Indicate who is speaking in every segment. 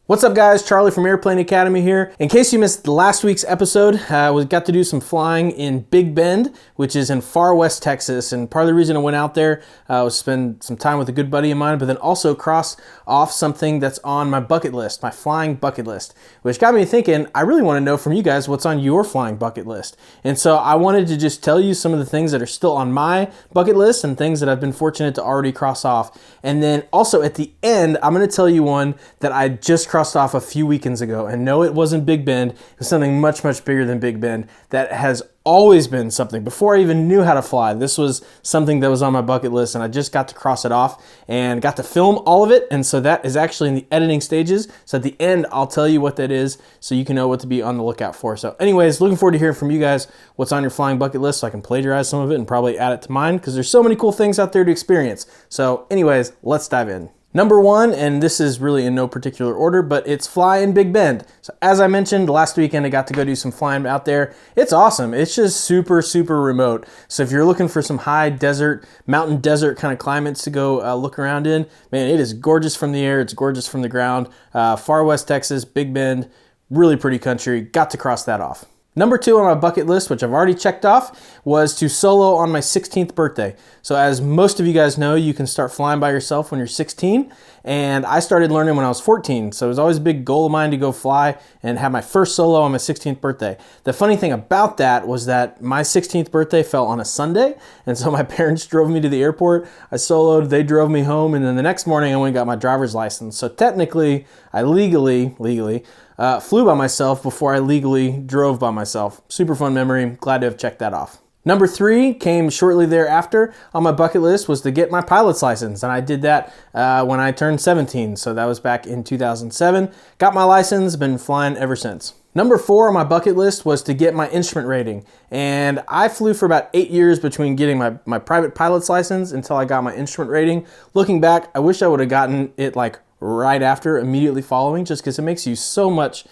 Speaker 1: What's up guys, Charlie from Airplane Academy here. In case you missed last week's episode, we got to do some flying in Big Bend, which is in far west Texas. And part of the reason I went out there was spend some time with a good buddy of mine, but then also cross off something that's on my bucket list, my flying bucket list, which got me thinking, I really want to know from you guys what's on your flying bucket list. And so I wanted to just tell you some of the things that are still on my bucket list and things that I've been fortunate to already cross off. And then also at the end, I'm going to tell you one that I just crossed off a few weekends ago. And no, it wasn't Big Bend. It was something much, much bigger than Big Bend that has always been something. Before I even knew how to fly, this was something that was on my bucket list, and I just got to cross it off and got to film all of it. And so that is actually in the editing stages. So at the end, I'll tell you what that is so you can know what to be on the lookout for. So anyways, looking forward to hearing from you guys what's on your flying bucket list so I can plagiarize some of it and probably add it to mine because there's so many cool things out there to experience. So anyways, let's dive in. Number one, and this is really in no particular order, but it's fly in Big Bend. So as I mentioned, last weekend I got to go do some flying out there. It's awesome. It's just super, super remote. So if you're looking for some high desert, mountain desert kind of climates to go look around in, man, it is gorgeous from the air. It's gorgeous from the ground. Far west Texas, Big Bend, really pretty country. Got to cross that off. Number two on my bucket list, which I've already checked off, was to solo on my 16th birthday. So as most of you guys know, you can start flying by yourself when you're 16, and I started learning when I was 14. So it was always a big goal of mine to go fly and have my first solo on my 16th birthday. The funny thing about that was that my 16th birthday fell on a Sunday, and so my parents drove me to the airport. I soloed, they drove me home, and then the next morning I went and got my driver's license. So technically, I legally flew by myself before I legally drove by myself. Super fun memory. Glad to have checked that off. Number three came shortly thereafter on my bucket list was to get my pilot's license. And I did that when I turned 17. So that was back in 2007. Got my license, been flying ever since. Number four on my bucket list was to get my instrument rating. And I flew for about 8 years between getting my private pilot's license until I got my instrument rating. Looking back, I wish I would have gotten it like right after, immediately following, just because it makes you so much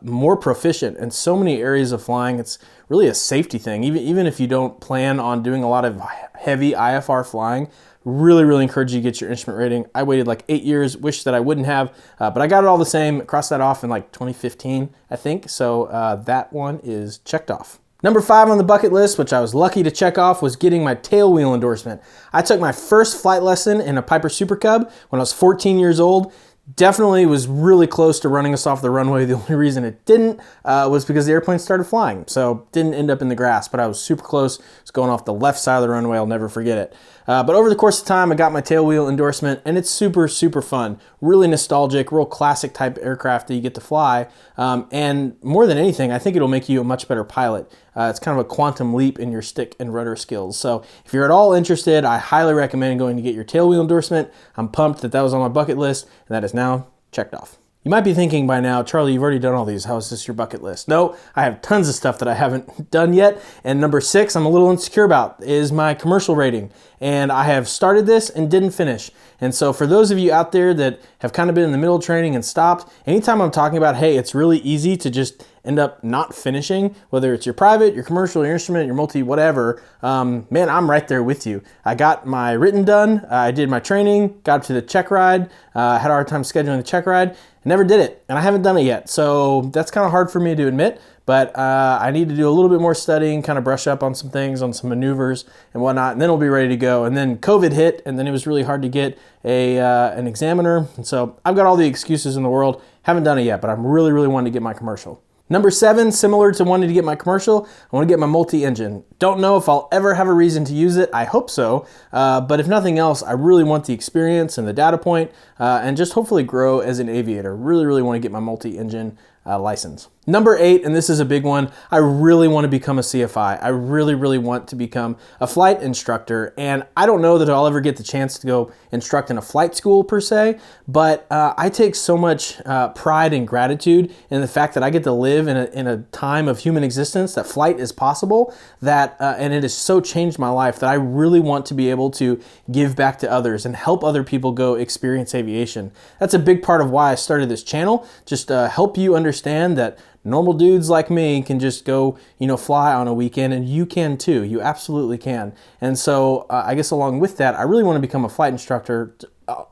Speaker 1: more proficient in so many areas of flying. It's really a safety thing. Even if you don't plan on doing a lot of heavy IFR flying, really encourage you to get your instrument rating. I waited like 8 years, wish that I wouldn't have, but I got it all the same. Crossed that off in like 2015, I think. So that one is checked off. Number five on the bucket list, which I was lucky to check off, was getting my tail wheel endorsement. I took my first flight lesson in a Piper Super Cub when I was 14 years old. Definitely was really close to running us off the runway. The only reason it didn't was because the airplane started flying. So didn't end up in the grass, but I was super close. It's going off the left side of the runway. I'll never forget it. But over the course of time, I got my tail wheel endorsement, and it's super fun. Really nostalgic, real classic type aircraft that you get to fly. And more than anything, I think it'll make you a much better pilot. It's kind of a quantum leap in your stick and rudder skills. So if you're at all interested, I highly recommend going to get your tail wheel endorsement. I'm pumped that that was on my bucket list, and that is now checked off. You might be thinking by now, Charlie, you've already done all these. How is this your bucket list? No, I have tons of stuff that I haven't done yet. And number six, I'm a little insecure about, is my commercial rating. And I have started this and didn't finish. And so for those of you out there that have kind of been in the middle of training and stopped, anytime I'm talking about, hey, it's really easy to just end up not finishing, whether it's your private, your commercial, your instrument, your multi, whatever, man, I'm right there with you. I got my written done, I did my training, got to the check ride, had a hard time scheduling the check ride, never did it, and I haven't done it yet. So that's kind of hard for me to admit, but I need to do a little bit more studying, kind of brush up on some things, on some maneuvers and whatnot, and then we'll be ready to go. And then COVID hit, and then it was really hard to get an examiner. And so I've got all the excuses in the world, haven't done it yet, but I'm really wanting to get my commercial. Number seven, similar to wanting to get my commercial, I want to get my multi-engine. Don't know if I'll ever have a reason to use it. I hope so. But if nothing else, I really want the experience and the data point and just hopefully grow as an aviator. Really want to get my multi-engine license. Number eight, and this is a big one, I really want to become a CFI. I really want to become a flight instructor, and I don't know that I'll ever get the chance to go instruct in a flight school per se, but I take so much pride and gratitude in the fact that I get to live in a time of human existence that flight is possible, that and it has so changed my life that I really want to be able to give back to others and help other people go experience aviation. That's a big part of why I started this channel, just to help you understand that normal dudes like me can just go, fly on a weekend, and you can too. You absolutely can. And so I guess along with that, I really want to become a flight instructor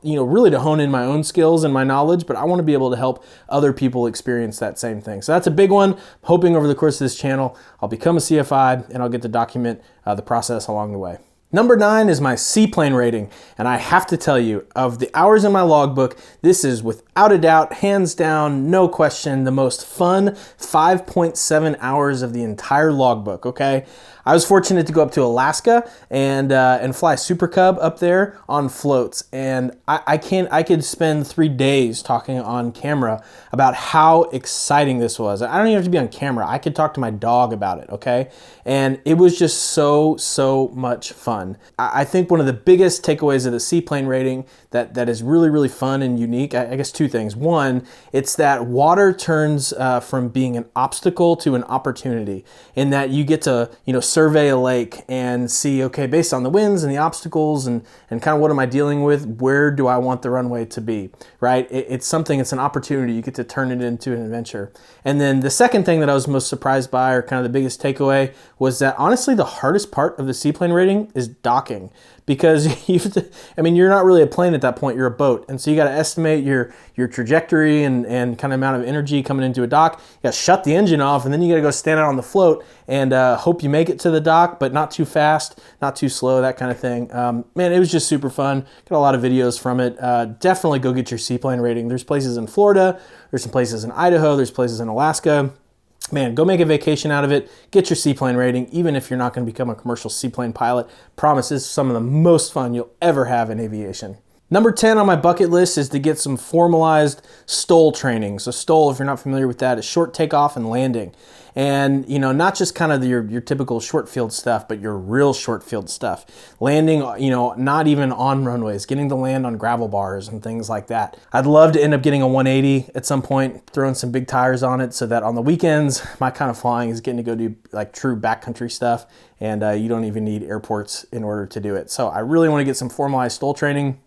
Speaker 1: really to hone in my own skills and my knowledge, but I want to be able to help other people experience that same thing. So that's a big one. I'm hoping over the course of this channel, I'll become a CFI and I'll get to document the process along the way. Number 9 is my seaplane rating, and I have to tell you, of the hours in my logbook, this is without a doubt, hands down, no question, the most fun 5.7 hours of the entire logbook, okay? I was fortunate to go up to Alaska and fly Super Cub up there on floats, and I could spend 3 days talking on camera about how exciting this was. I don't even have to be on camera. I could talk to my dog about it, okay? And it was just so much fun. I think one of the biggest takeaways of the seaplane rating that is really fun and unique, I guess 2 things. One, it's that water turns from being an obstacle to an opportunity, in that you get to, survey a lake and see, okay, based on the winds and the obstacles and kind of what am I dealing with, where do I want the runway to be, right? It's an opportunity. You get to turn it into an adventure. And then the second thing that I was most surprised by, or kind of the biggest takeaway, was that honestly the hardest part of the seaplane rating is docking. Because you're not really a plane at that point, you're a boat. And so you got to estimate your trajectory and kind of amount of energy coming into a dock. You got to shut the engine off, and then you got to go stand out on the float and hope you make it to the dock, but not too fast, not too slow, that kind of thing. Man, it was just super fun. Got a lot of videos from it. Definitely go get your seaplane rating. There's places in Florida, there's some places in Idaho, there's places in Alaska. Man, go make a vacation out of it. Get your seaplane rating, even if you're not going to become a commercial seaplane pilot. Promise, it's some of the most fun you'll ever have in aviation. Number 10 on my bucket list is to get some formalized STOL training. So STOL, if you're not familiar with that, is short takeoff and landing. And, not just kind of your typical short field stuff, but your real short field stuff. Landing, not even on runways, getting to land on gravel bars and things like that. I'd love to end up getting a 180 at some point, throwing some big tires on it so that on the weekends, my kind of flying is getting to go do like true backcountry stuff. And you don't even need airports in order to do it. So I really want to get some formalized STOL training.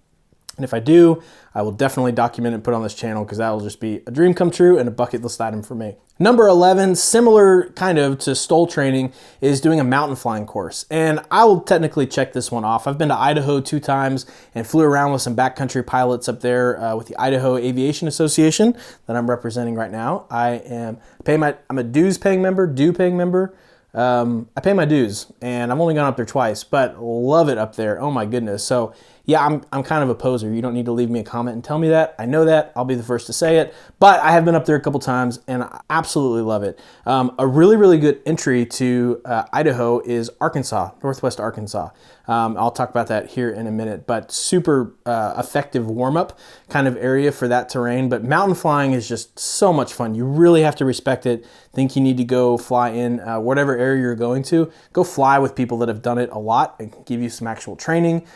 Speaker 1: And if I do, I will definitely document and put on this channel, because that will just be a dream come true and a bucket list item for me. Number 11, similar kind of to STOL training, is doing a mountain flying course. And I will technically check this one off. I've been to Idaho 2 times and flew around with some backcountry pilots up there with the Idaho Aviation Association that I'm representing right now. I'm a dues paying member. I pay my dues, and I've only gone up there twice, but love it up there. Oh my goodness. So yeah, I'm kind of a poser. You don't need to leave me a comment and tell me that. I know that. I'll be the first to say it. But I have been up there a couple times, and I absolutely love it. A really good entry to Idaho is Arkansas, Northwest Arkansas. I'll talk about that here in a minute, but super effective warm-up kind of area for that terrain. But mountain flying is just so much fun. You really have to respect it. Think you need to go fly in whatever area you're going to. Go fly with people that have done it a lot and give you some actual training,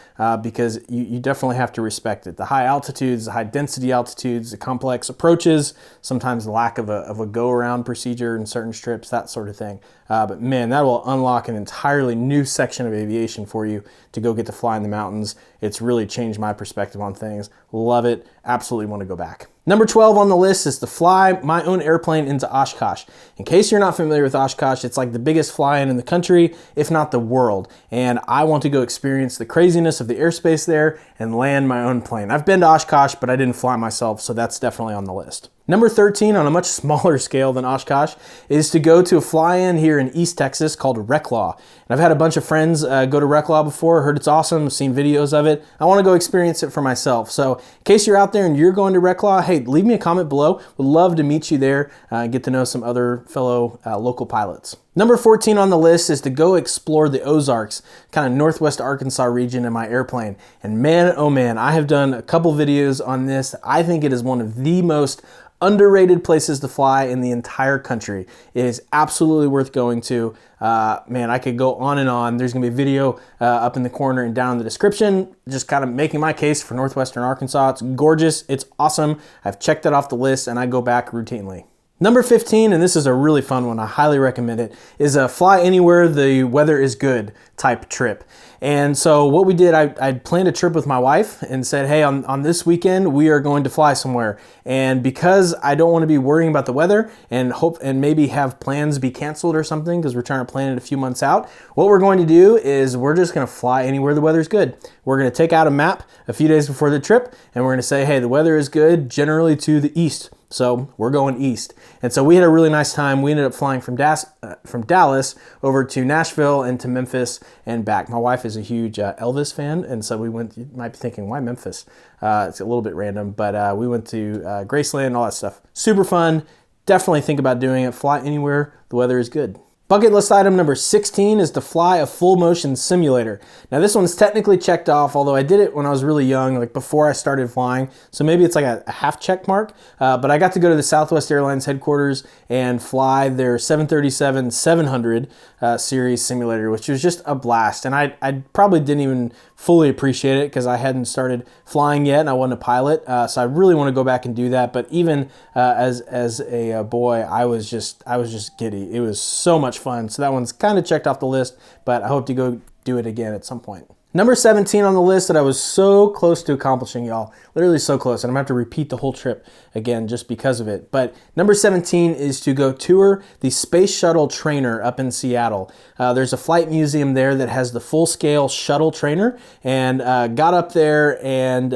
Speaker 1: because you definitely have to respect it. The high altitudes, the high density altitudes, the complex approaches, sometimes the lack of a go-around procedure in certain strips, that sort of thing. But man, that will unlock an entirely new section of aviation for you to go get to fly in the mountains. It's really changed my perspective on things. Love it. Absolutely want to go back. Number 12 on the list is to fly my own airplane into OSHKOSH. In case you're not familiar with OSHKOSH, it's like the biggest fly-in the country, if not the world. And I want to go experience the craziness of the airspace there and land my own plane. I've been to OSHKOSH, but I didn't fly myself, so that's definitely on the list. Number 13, on a much smaller scale than OSHKOSH, is to go to a fly-in here in East Texas called REKLAW. And I've had a bunch of friends go to REKLAW before, heard it's awesome, seen videos of it. I want to go experience it for myself. So in case you're out there and you're going to REKLAW, hey, leave me a comment below. Would love to meet you there and get to know some other fellow local pilots. Number 14 on the list is to go explore the Ozarks, kind of Northwest Arkansas region in my airplane. And man, oh man, I have done a couple videos on this. I think it is one of the most underrated places to fly in the entire country. It is absolutely worth going to. Man, I could go on and on. There's gonna be a video up in the corner and down in the description, just kind of making my case for Northwestern Arkansas. It's gorgeous, it's awesome. I've checked that off the list and I go back routinely. Number 15, and this is a really fun one, I highly recommend it, is fly anywhere the weather is good. type trip. And so what we did, I planned a trip with my wife and said, hey, on this weekend, we are going to fly somewhere. And because I don't want to be worrying about the weather and maybe have plans be canceled or something, because we're trying to plan it a few months out, what we're going to do is we're just going to fly anywhere the weather's good. We're going to take out a map a few days before the trip, and we're going to say, hey, the weather is good generally to the east. So we're going east. And so we had a really nice time. We ended up flying from Dallas over to Nashville and to Memphis and back. My wife is a huge Elvis fan, and so we went, you might be thinking, why Memphis? It's a little bit random, but we went to Graceland, all that stuff. Super fun. Definitely think about doing it. Fly anywhere the weather is good. Bucket list item number 16 is to fly a full motion simulator. Now this one's technically checked off, although I did it when I was really young, like before I started flying. So maybe it's like a half check mark, but I got to go to the Southwest Airlines headquarters and fly their 737-700 series simulator, which was just a blast. And I probably didn't even fully appreciate it because I hadn't started flying yet and I wasn't a pilot. So I really want to go back and do that. But even as a boy, I was just giddy. It was so much fun. So that one's kind of checked off the list, but I hope to go do it again at some point. Number 17 on the list that I was so close to accomplishing, y'all. Literally so close. And I'm going to have to repeat the whole trip again just because of it. But number 17 is to go tour the Space Shuttle trainer up in Seattle. There's a flight museum there that has the full-scale shuttle trainer, and got up there and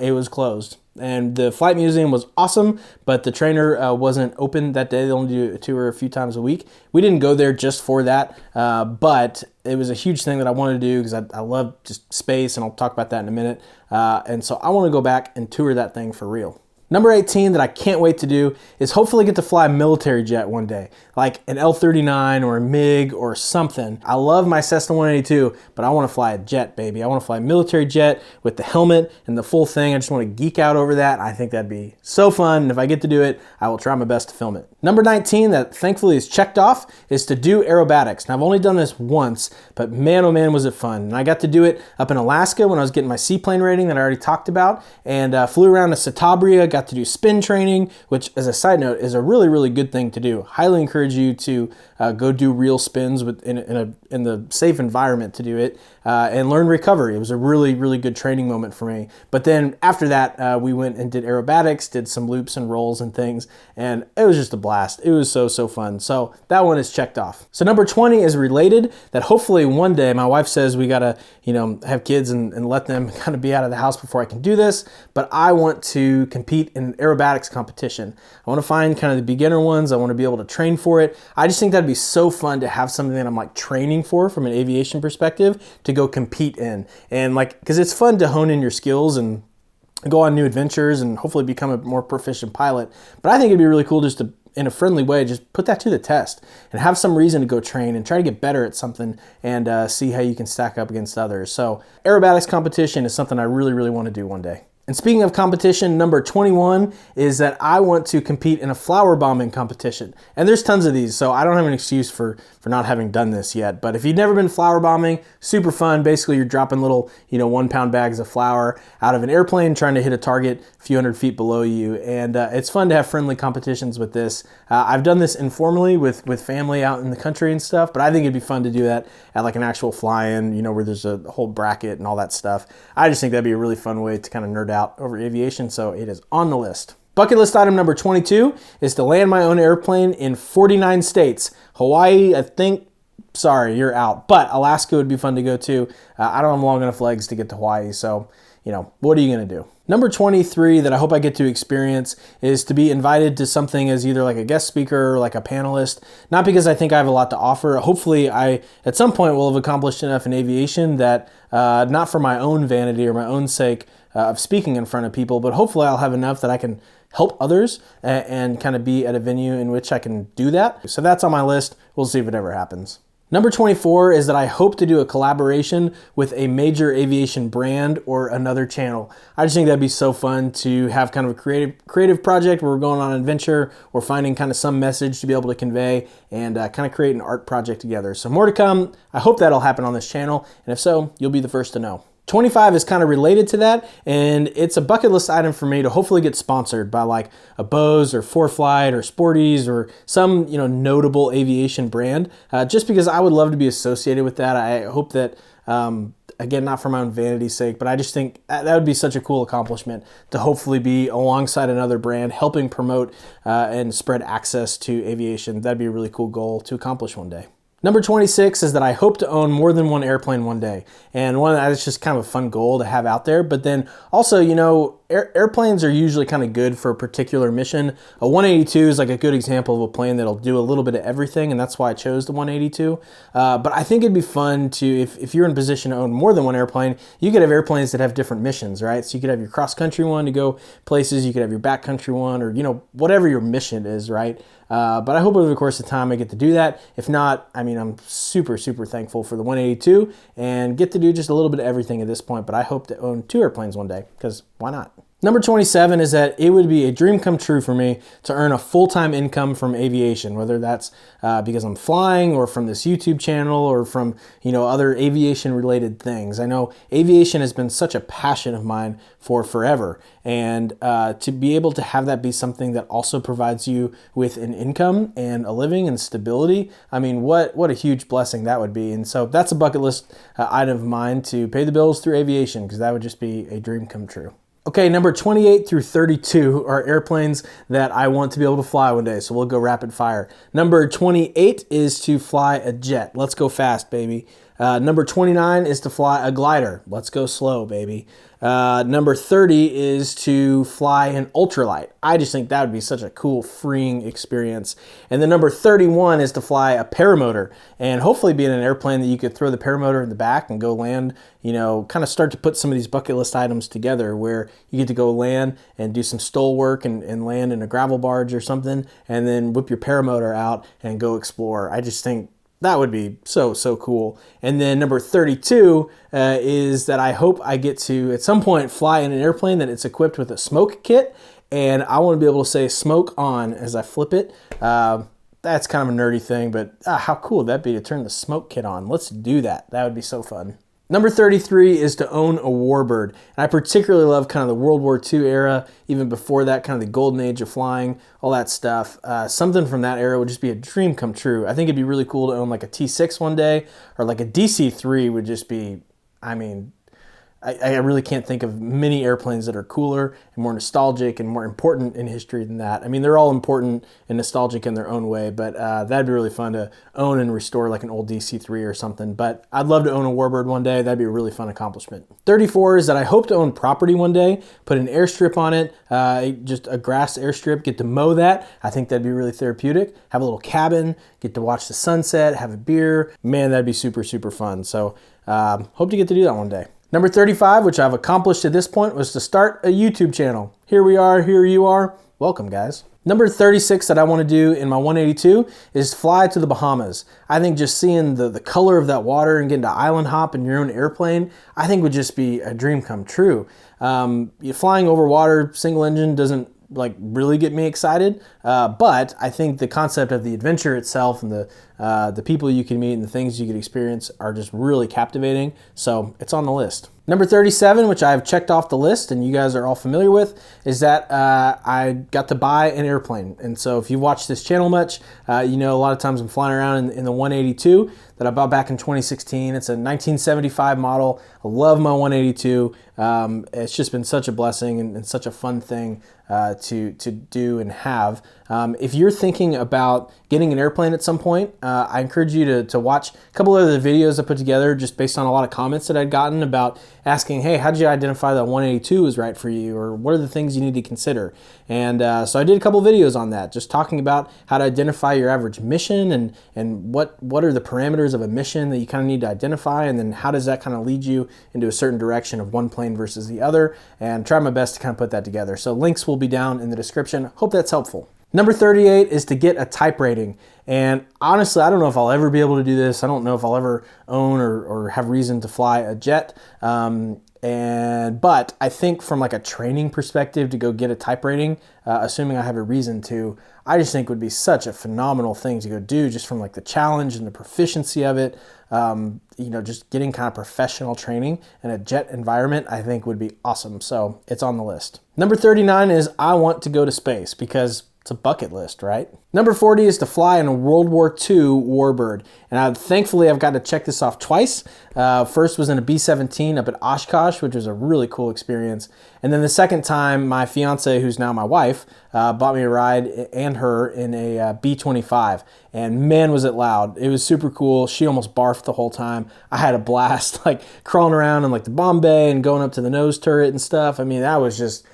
Speaker 1: it was closed. And the flight museum was awesome, but the trainer wasn't open that day. They only do a tour a few times a week. We didn't go there just for that, but it was a huge thing that I wanted to do because I love just space, and I'll talk about that in a minute. And so I want to go back and tour that thing for real. Number 18 that I can't wait to do is hopefully get to fly a military jet one day, like an L-39 or a MiG or something. I love my Cessna 182, but I want to fly a jet, baby. I want to fly a military jet with the helmet and the full thing. I just want to geek out over that. I think that'd be so fun, and if I get to do it, I will try my best to film it. Number 19 that thankfully is checked off is to do aerobatics. Now I've only done this once, but man, oh man, was it fun. And I got to do it up in Alaska when I was getting my seaplane rating that I already talked about, and flew around to Satabria, got to do spin training, which as a side note is a really, really good thing to do. Highly encourage you to go do real spins in the safe environment to do it and learn recovery. It was a really, really good training moment for me. But then after that, we went and did aerobatics, did some loops and rolls and things, and it was just a blast. It was so fun. So that one is checked off. So number 20 is related, that hopefully one day, my wife says we gotta, have kids and let them kind of be out of the house before I can do this, but I want to compete in an aerobatics competition. I want to find kind of the beginner ones. I want to be able to train for it. I just think that'd be so fun to have something that I'm like training for from an aviation perspective to go compete in. And because it's fun to hone in your skills and go on new adventures and hopefully become a more proficient pilot. But I think it'd be really cool just to, in a friendly way, just put that to the test and have some reason to go train and try to get better at something and see how you can stack up against others. So aerobatics competition is something I really, really want to do one day. And speaking of competition, number 21 is that I want to compete in a flower bombing competition. And there's tons of these, so I don't have an excuse for not having done this yet. But if you've never been flower bombing, super fun. Basically, you're dropping little, 1-pound bags of flour out of an airplane trying to hit a target a few hundred feet below you. And it's fun to have friendly competitions with this. I've done this informally with family out in the country and stuff, but I think it'd be fun to do that at like an actual fly-in, where there's a whole bracket and all that stuff. I just think that'd be a really fun way to kind of nerd out over aviation, so it is on the list. Bucket list item number 22 is to land my own airplane in 49 states. Hawaii, I think, sorry, you're out. But Alaska would be fun to go to. I don't have long enough legs to get to Hawaii, so, what are you going to do? Number 23 that I hope I get to experience is to be invited to something as either like a guest speaker or like a panelist. Not because I think I have a lot to offer. Hopefully I, at some point, will have accomplished enough in aviation that, not for my own vanity or my own sake of speaking in front of people, but hopefully I'll have enough that I can help others and kind of be at a venue in which I can do that. So that's on my list. We'll see if it ever happens. Number 24 is that I hope to do a collaboration with a major aviation brand or another channel. I just think that'd be so fun to have kind of a creative project where we're going on an adventure or finding kind of some message to be able to convey and kind of create an art project together. So more to come. I hope that'll happen on this channel, and if so, you'll be the first to know. 25 is kind of related to that, and it's a bucket list item for me to hopefully get sponsored by like a Bose or ForeFlight or Sporties or some, you know, notable aviation brand, just because I would love to be associated with that. I hope that, again, not for my own vanity's sake, but I just think that would be such a cool accomplishment to hopefully be alongside another brand helping promote and spread access to aviation. That'd be a really cool goal to accomplish one day. Number 26 is that I hope to own more than one airplane one day. And one that's just kind of a fun goal to have out there. But then also, you know, airplanes are usually kind of good for a particular mission. A 182 is like a good example of a plane that'll do a little bit of everything, and that's why I chose the 182. But I think it'd be fun to, if you're in a position to own more than one airplane, you could have airplanes that have different missions, right? So you could have your cross-country one to go places, you could have your backcountry one, or, you know, whatever your mission is, right? But I hope over the course of time I get to do that. If not, I mean, I'm super, super thankful for the 182 and get to do just a little bit of everything at this point, but I hope to own 2 airplanes one day, because why not? Number 27 is that it would be a dream come true for me to earn a full-time income from aviation, whether that's because I'm flying or from this YouTube channel or from, you know, other aviation related things. I know aviation has been such a passion of mine for forever, and to be able to have that be something that also provides you with an income and a living and stability, I mean, what a huge blessing that would be. And so that's a bucket list item of mine, to pay the bills through aviation, because that would just be a dream come true. Okay, number 28 through 32 are airplanes that I want to be able to fly one day, so we'll go rapid fire. Number 28 is to fly a jet. Let's go fast, baby. Number 29 is to fly a glider. Let's go slow, baby. Number 30 is to fly an ultralight. I just think that would be such a cool, freeing experience. And then number 31 is to fly a paramotor, and hopefully be in an airplane that you could throw the paramotor in the back and go land, you know, kind of start to put some of these bucket list items together where you get to go land and do some STOL work and land in a gravel barge or something, and then whip your paramotor out and go explore. I just think that would be so, so cool. And then number 32 is that I hope I get to, at some point, fly in an airplane that it's equipped with a smoke kit, and I want to be able to say smoke on as I flip it. That's kind of a nerdy thing, but how cool would that be to turn the smoke kit on? Let's do that. That would be so fun. Number 33 is to own a Warbird. And I particularly love kind of the World War II era, even before that, kind of the golden age of flying, all that stuff. Something from that era would just be a dream come true. I think it'd be really cool to own like a T6 one day, or like a DC-3 would just be, I mean, I really can't think of many airplanes that are cooler and more nostalgic and more important in history than that. I mean, they're all important and nostalgic in their own way, but that'd be really fun to own and restore like an old DC-3 or something. But I'd love to own a Warbird one day. That'd be a really fun accomplishment. 34 is that I hope to own property one day, put an airstrip on it, just a grass airstrip, get to mow that. I think that'd be really therapeutic. Have a little cabin, get to watch the sunset, have a beer. Man, that'd be super, super fun. So hope to get to do that one day. Number 35, which I've accomplished at this point, was to start a YouTube channel. Here we are, here you are. Welcome, guys. Number 36 that I want to do in my 182 is fly to the Bahamas. I think just seeing the color of that water and getting to island hop in your own airplane, I think would just be a dream come true. Flying over water, single engine, doesn't like really get me excited, but I think the concept of the adventure itself and the people you can meet and the things you can experience are just really captivating, so it's on the list. Number 37, which I've checked off the list and you guys are all familiar with, is that I got to buy an airplane. And so if you've watched this channel much, you know a lot of times I'm flying around in the 182 that I bought back in 2016. It's a 1975 model. I love my 182. It's just been such a blessing and such a fun thing to do and have. If you're thinking about getting an airplane at some point, I encourage you to watch a couple of the videos I put together just based on a lot of comments that I'd gotten about asking, hey, how did you identify that 182 was right for you, or what are the things you need to consider? And so I did a couple videos on that, just talking about how to identify your average mission and what are the parameters of a mission that you kind of need to identify, and then how does that kind of lead you into a certain direction of one plane versus the other, and try my best to kind of put that together. So links will be down in the description. Hope that's helpful. Number 38 is to get a type rating. And honestly, I don't know if I'll ever be able to do this. I don't know if I'll ever own or have reason to fly a jet. But I think from like a training perspective to go get a type rating, assuming I have a reason to, I just think would be such a phenomenal thing to go do, just from like the challenge and the proficiency of it. You know, just getting kind of professional training in a jet environment, I think would be awesome. So it's on the list. Number 39 is I want to go to space, because it's a bucket list, right? Number 40 is to fly in a World War II Warbird. And thankfully, I've got to check this off twice. First was in a B-17 up at OSHKOSH, which was a really cool experience. And then the second time, my fiance, who's now my wife, bought me a ride and her in a B-25. And man, was it loud. It was super cool. She almost barfed the whole time. I had a blast, like crawling around in like the bomb bay and going up to the nose turret and stuff. I mean, that was just,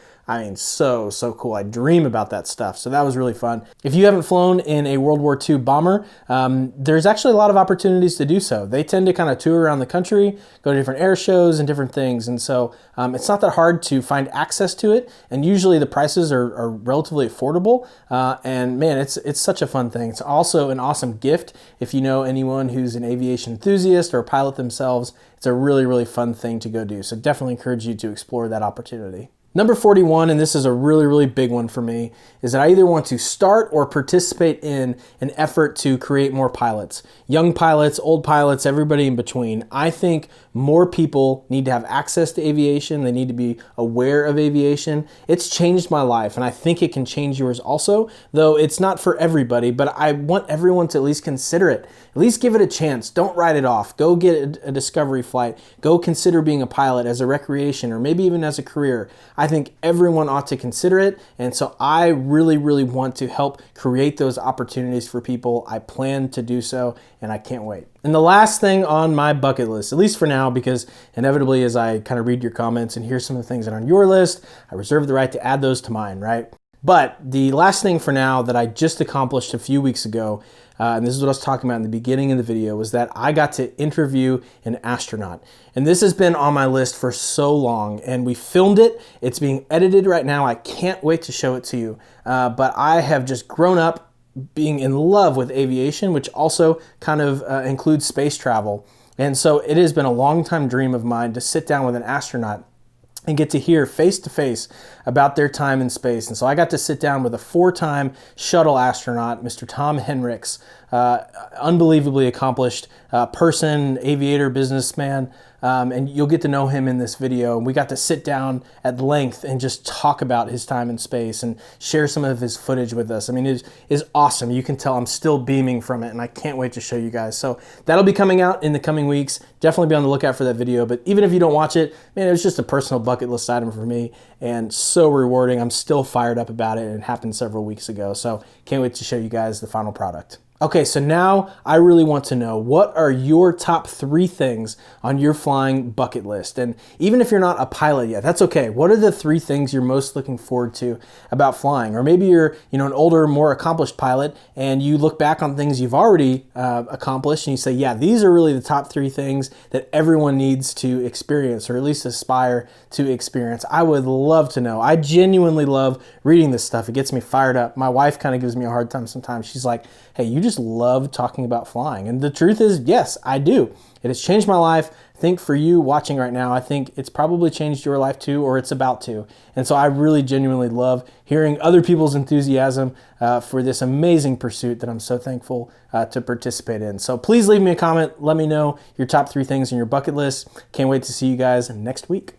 Speaker 1: so cool. I dream about that stuff. So that was really fun. If you haven't flown in a World War II bomber, there's actually a lot of opportunities to do so. They tend to kind of tour around the country, go to different air shows and different things. And so it's not that hard to find access to it. And usually the prices are relatively affordable. And man, it's such a fun thing. It's also an awesome gift. If you know anyone who's an aviation enthusiast or a pilot themselves, it's a really, really fun thing to go do. So definitely encourage you to explore that opportunity. Number 41, and this is a really, really big one for me, is that I either want to start or participate in an effort to create more pilots. Young pilots, old pilots, everybody in between. I think more people need to have access to aviation. They need to be aware of aviation. It's changed my life, and I think it can change yours also, though it's not for everybody, but I want everyone to at least consider it. At least give it a chance. Don't write it off. Go get a discovery flight. Go consider being a pilot as a recreation or maybe even as a career. I think everyone ought to consider it, and so I really, really want to help create those opportunities for people. I plan to do so, and I can't wait. And the last thing on my bucket list, at least for now, because inevitably as I kind of read your comments and hear some of the things that are on your list, I reserve the right to add those to mine, right? But the last thing for now that I just accomplished a few weeks ago, and this is what I was talking about in the beginning of the video, was that I got to interview an astronaut. And this has been on my list for so long, and we filmed it. It's being edited right now. I can't wait to show it to you. But I have just grown up being in love with aviation, which also kind of includes space travel. And so it has been a long time dream of mine to sit down with an astronaut and get to hear face to face about their time in space. And so I got to sit down with a 4-time shuttle astronaut, Mr. Tom Henricks, unbelievably accomplished person, aviator, businessman, and you'll get to know him in this video. And we got to sit down at length and just talk about his time in space and share some of his footage with us. I mean, it is awesome. You can tell I'm still beaming from it, and I can't wait to show you guys. So that'll be coming out in the coming weeks. Definitely be on the lookout for that video. But even if you don't watch it, man, it was just a personal bucket list item for me and so rewarding. I'm still fired up about it, and it happened several weeks ago. So can't wait to show you guys the final product. Okay, so now I really want to know, what are your top 3 things on your flying bucket list? And even if you're not a pilot yet, that's okay. What are the 3 things you're most looking forward to about flying? Or maybe you're, an older, more accomplished pilot, and you look back on things you've already accomplished, and you say, yeah, these are really the top 3 things that everyone needs to experience, or at least aspire to experience. I would love to know. I genuinely love reading this stuff. It gets me fired up. My wife kind of gives me a hard time sometimes. She's like, hey, you just love talking about flying. And the truth is, yes, I do. It has changed my life. I think for you watching right now, I think it's probably changed your life too, or it's about to. And so I really genuinely love hearing other people's enthusiasm for this amazing pursuit that I'm so thankful to participate in. So please leave me a comment. Let me know your top 3 things in your bucket list. Can't wait to see you guys next week.